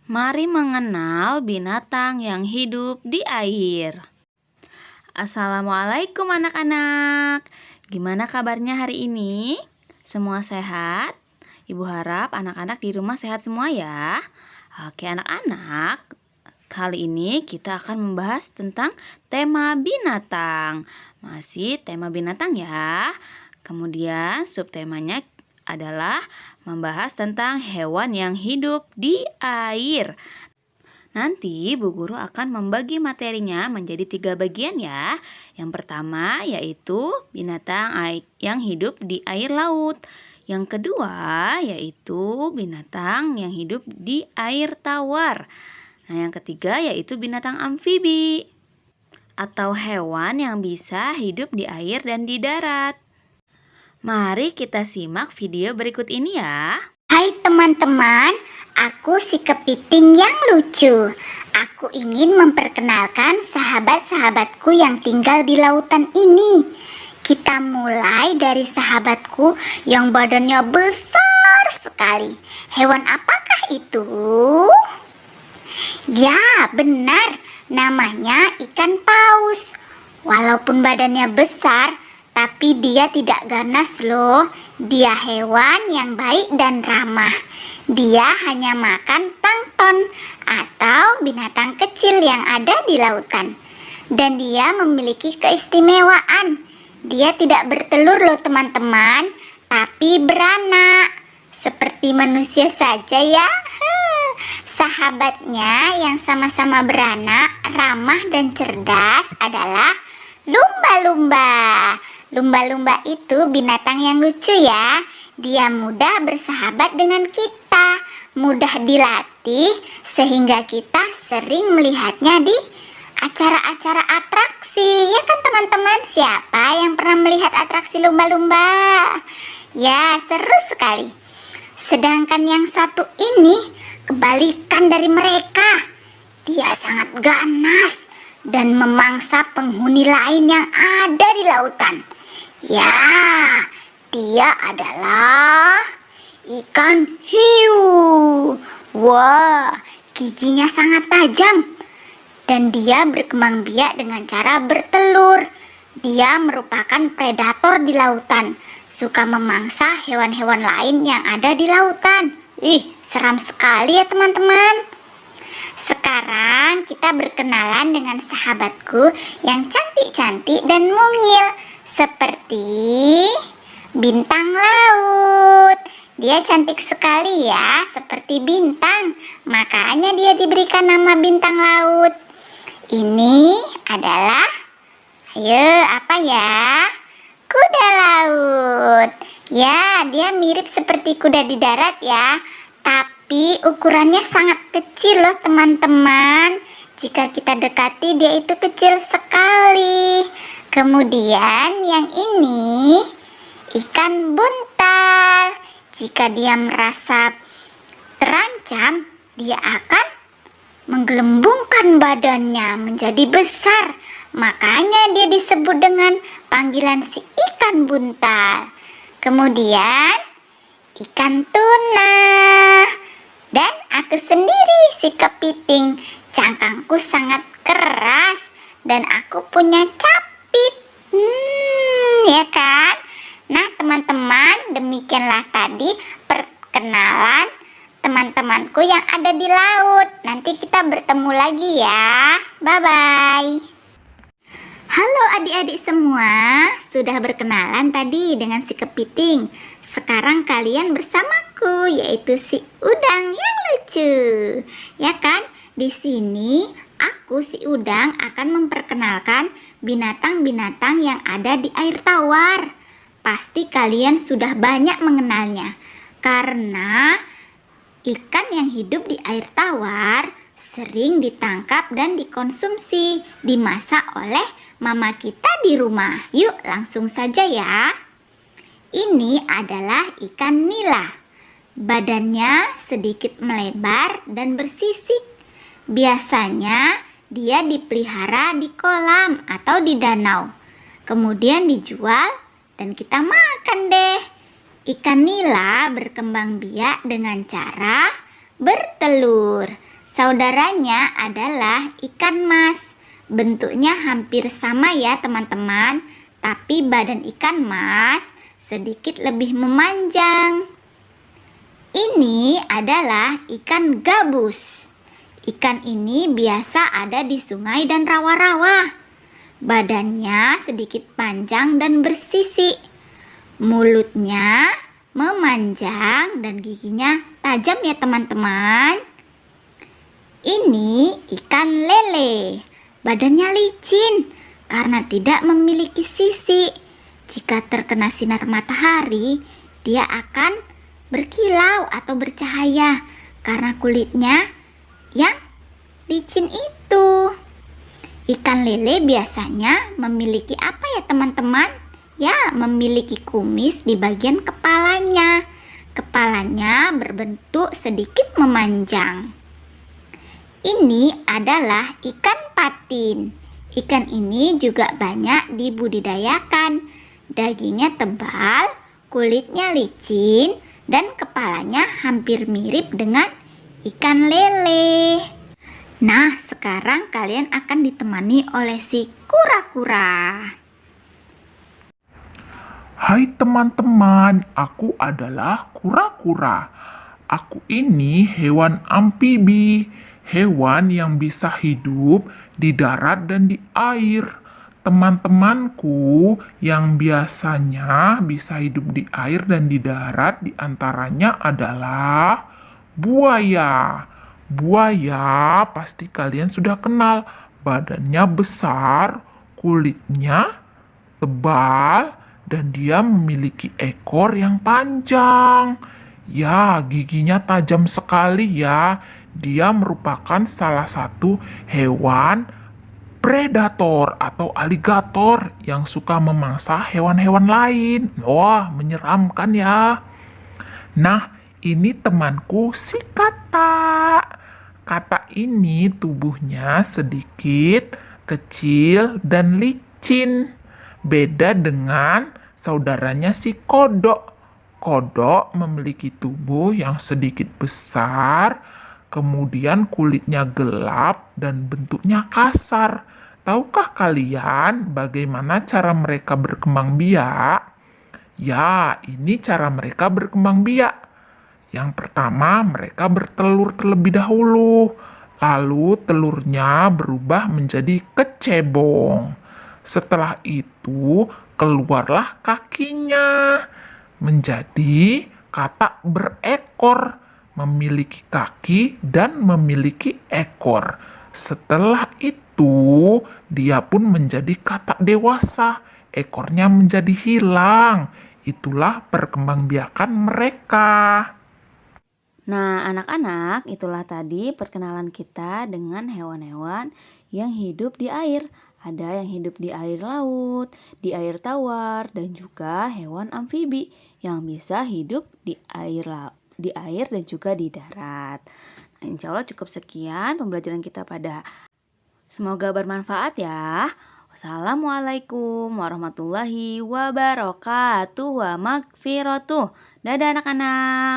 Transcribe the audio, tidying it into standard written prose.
Mari mengenal binatang yang hidup di air. Assalamualaikum anak-anak. Gimana kabarnya hari ini? Semua sehat? Ibu harap anak-anak di rumah sehat semua ya. Oke anak-anak, kali ini kita akan membahas tentang tema binatang. Masih tema binatang ya. Kemudian subtemanya adalah membahas tentang hewan yang hidup di air. Nanti Bu Guru akan membagi materinya menjadi 3 bagian ya. Yang pertama yaitu binatang yang hidup di air laut. Yang kedua yaitu binatang yang hidup di air tawar. Nah, yang ketiga yaitu binatang amfibi atau hewan yang bisa hidup di air dan di darat. Mari kita simak video berikut ini ya. Hai teman-teman, aku si kepiting yang lucu. Aku ingin memperkenalkan sahabat-sahabatku yang tinggal di lautan ini. Kita mulai dari sahabatku yang badannya besar sekali. Hewan apakah itu? Ya, benar. Namanya ikan paus. Walaupun badannya besar, tapi dia tidak ganas loh. Dia hewan yang baik dan ramah. Dia hanya makan plankton atau binatang kecil yang ada di lautan. Dan dia memiliki keistimewaan. Dia tidak bertelur loh teman-teman, tapi beranak. Seperti manusia saja ya. Sahabatnya yang sama-sama beranak, ramah dan cerdas adalah lumba-lumba. Lumba-lumba itu binatang yang lucu ya. Dia mudah bersahabat dengan kita, mudah dilatih, sehingga kita sering melihatnya di acara-acara atraksi. Ya kan teman-teman, siapa yang pernah melihat atraksi lumba-lumba? Ya, seru sekali. Sedangkan yang satu ini kebalikan dari mereka. Dia sangat ganas dan memangsa penghuni lain yang ada di lautan. Ya, dia adalah ikan hiu. Wah, giginya sangat tajam. Dan dia berkembang biak dengan cara bertelur. Dia merupakan predator di lautan. Suka memangsa hewan-hewan lain yang ada di lautan. Seram sekali ya teman-teman. Sekarang kita berkenalan dengan sahabatku yang cantik-cantik dan mungil, seperti bintang laut. Dia cantik sekali ya, seperti bintang. Makanya dia diberikan nama bintang laut. Ini adalah, apa ya? Kuda laut. Ya, dia mirip seperti kuda di darat ya. Tapi ukurannya sangat kecil loh teman-teman. Jika kita dekati dia itu kecil sekali. Kemudian yang ini ikan buntal. Jika dia merasa terancam, dia akan menggelembungkan badannya menjadi besar. Makanya dia disebut dengan panggilan si ikan buntal. Kemudian ikan tuna. Dan aku sendiri si kepiting. Cangkangku sangat keras dan aku punya capit. Ya kan? Nah teman-teman, demikianlah tadi perkenalan teman-temanku yang ada di laut. Nanti kita bertemu lagi ya. Bye-bye. Halo adik-adik semua, sudah berkenalan tadi dengan si kepiting. Sekarang kalian bersamaku, yaitu si udang yang lucu. Ya kan? Di sini aku si udang akan memperkenalkan binatang-binatang yang ada di air tawar. Pasti kalian sudah banyak mengenalnya. Karena ikan yang hidup di air tawar sering ditangkap dan dikonsumsi, dimasak oleh mama kita di rumah. Yuk langsung saja ya. Ini adalah ikan nila. Badannya sedikit melebar dan bersisik. Biasanya dia dipelihara di kolam atau di danau. Kemudian dijual dan kita makan deh. Ikan nila berkembang biak dengan cara bertelur. Saudaranya adalah ikan mas. Bentuknya hampir sama ya teman-teman, tapi badan ikan mas sedikit lebih memanjang. Ini adalah ikan gabus. Ikan ini biasa ada di sungai dan rawa-rawa. Badannya sedikit panjang dan bersisi. Mulutnya memanjang dan giginya tajam ya teman-teman. Ini ikan lele. Badannya licin karena tidak memiliki sisi. Jika terkena sinar matahari, dia akan berkilau atau bercahaya karena kulitnya yang licin itu. Ikan lele biasanya memiliki apa ya teman-teman? Ya, memiliki kumis di bagian kepalanya. Kepalanya berbentuk sedikit memanjang. Ini adalah ikan patin. Ikan ini juga banyak dibudidayakan. Dagingnya tebal, kulitnya licin, dan kepalanya hampir mirip dengan ikan lele. Nah, sekarang kalian akan ditemani oleh si kura-kura. Hai teman-teman, aku adalah kura-kura. Aku ini hewan amfibi, hewan yang bisa hidup di darat dan di air. Teman-temanku yang biasanya bisa hidup di air dan di darat diantaranya adalah buaya. Buaya pasti kalian sudah kenal, badannya besar, kulitnya tebal, dan dia memiliki ekor yang panjang. Ya, giginya tajam sekali ya. Dia merupakan salah satu hewan predator atau aligator yang suka memangsa hewan-hewan lain. Wah, menyeramkan ya. Nah, ini temanku si Kata. Kata ini tubuhnya sedikit kecil dan licin. Beda dengan saudaranya si kodok. Kodok memiliki tubuh yang sedikit besar, kemudian kulitnya gelap dan bentuknya kasar. Tahukah kalian bagaimana cara mereka berkembang biak? Ya, ini cara mereka berkembang biak. Yang pertama, mereka bertelur terlebih dahulu. Lalu telurnya berubah menjadi kecebong. Setelah itu, keluarlah kakinya menjadi katak berekor, memiliki kaki dan memiliki ekor. Setelah itu, dia pun menjadi katak dewasa, ekornya menjadi hilang. Itulah perkembangbiakan mereka. Nah, anak-anak, itulah tadi perkenalan kita dengan hewan-hewan yang hidup di air. Ada yang hidup di air laut, di air tawar, dan juga hewan amfibi yang bisa hidup di air dan juga di darat. Nah, insya Allah cukup sekian pembelajaran kita pada. Semoga bermanfaat ya. Wassalamualaikum warahmatullahi wabarakatuh wa magfiratuh. Dadah anak-anak.